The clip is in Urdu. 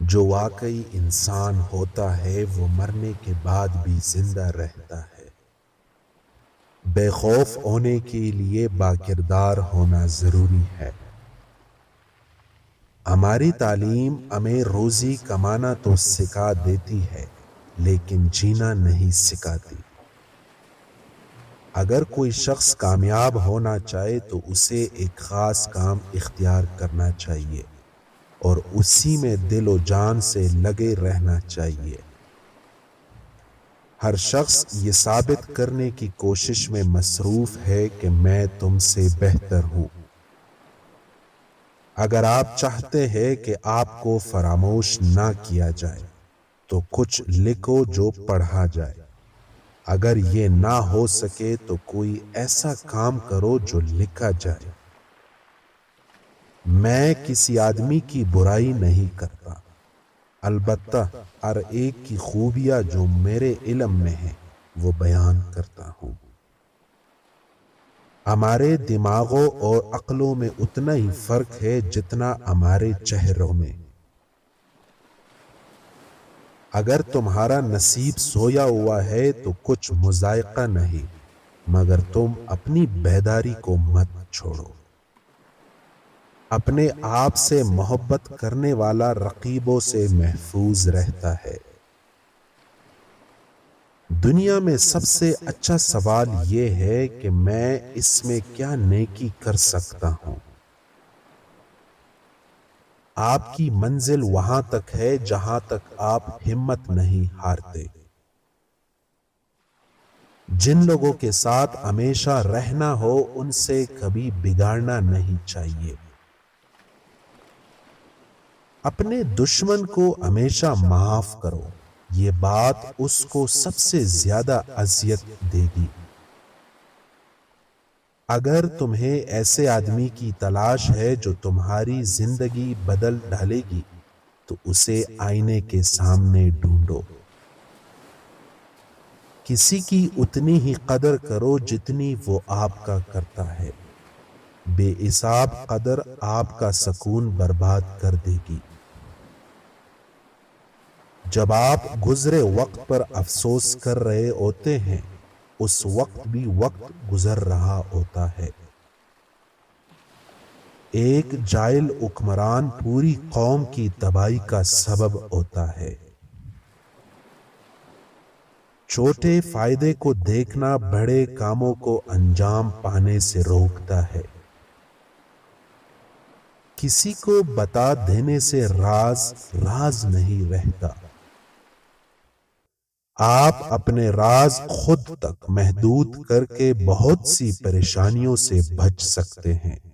جو واقعی انسان ہوتا ہے وہ مرنے کے بعد بھی زندہ رہتا ہے۔ بے خوف ہونے کے لیے باکردار ہونا ضروری ہے۔ ہماری تعلیم ہمیں روزی کمانا تو سکھا دیتی ہے لیکن جینا نہیں سکھاتی۔ اگر کوئی شخص کامیاب ہونا چاہے تو اسے ایک خاص کام اختیار کرنا چاہیے اور اسی میں دل و جان سے لگے رہنا چاہیے۔ ہر شخص یہ ثابت کرنے کی کوشش میں مصروف ہے کہ میں تم سے بہتر ہوں۔ اگر آپ چاہتے ہیں کہ آپ کو فراموش نہ کیا جائے تو کچھ لکھو جو پڑھا جائے۔ اگر یہ نہ ہو سکے تو کوئی ایسا کام کرو جو لکھا جائے۔ میں کسی آدمی کی برائی نہیں کرتا، البتہ ہر ایک کی خوبیاں جو میرے علم میں ہیں وہ بیان کرتا ہوں۔ ہمارے دماغوں اور عقلوں میں اتنا ہی فرق ہے جتنا ہمارے چہروں میں۔ اگر تمہارا نصیب سویا ہوا ہے تو کچھ مذائقہ نہیں، مگر تم اپنی بیداری کو مت چھوڑو۔ اپنے آپ سے محبت کرنے والا رقیبوں سے محفوظ رہتا ہے۔ دنیا میں سب سے اچھا سوال یہ ہے کہ میں اس میں کیا نیکی کر سکتا ہوں۔ آپ کی منزل وہاں تک ہے جہاں تک آپ ہمت نہیں ہارتے۔ جن لوگوں کے ساتھ ہمیشہ رہنا ہو ان سے کبھی بگاڑنا نہیں چاہیے۔ اپنے دشمن کو ہمیشہ معاف کرو، یہ بات اس کو سب سے زیادہ اذیت دے گی۔ اگر تمہیں ایسے آدمی کی تلاش ہے جو تمہاری زندگی بدل ڈالے گی تو اسے آئینے کے سامنے ڈھونڈو۔ کسی کی اتنی ہی قدر کرو جتنی وہ آپ کا کرتا ہے۔ بے حساب قدر آپ کا سکون برباد کر دے گی۔ جب آپ گزرے وقت پر افسوس کر رہے ہوتے ہیں اس وقت بھی وقت گزر رہا ہوتا ہے۔ ایک جاہل حکمران پوری قوم کی تباہی کا سبب ہوتا ہے۔ چھوٹے فائدے کو دیکھنا بڑے کاموں کو انجام پانے سے روکتا ہے۔ کسی کو بتا دینے سے راز راز نہیں رہتا۔ آپ اپنے راز خود تک محدود کر کے بہت سی پریشانیوں سے بچ سکتے ہیں۔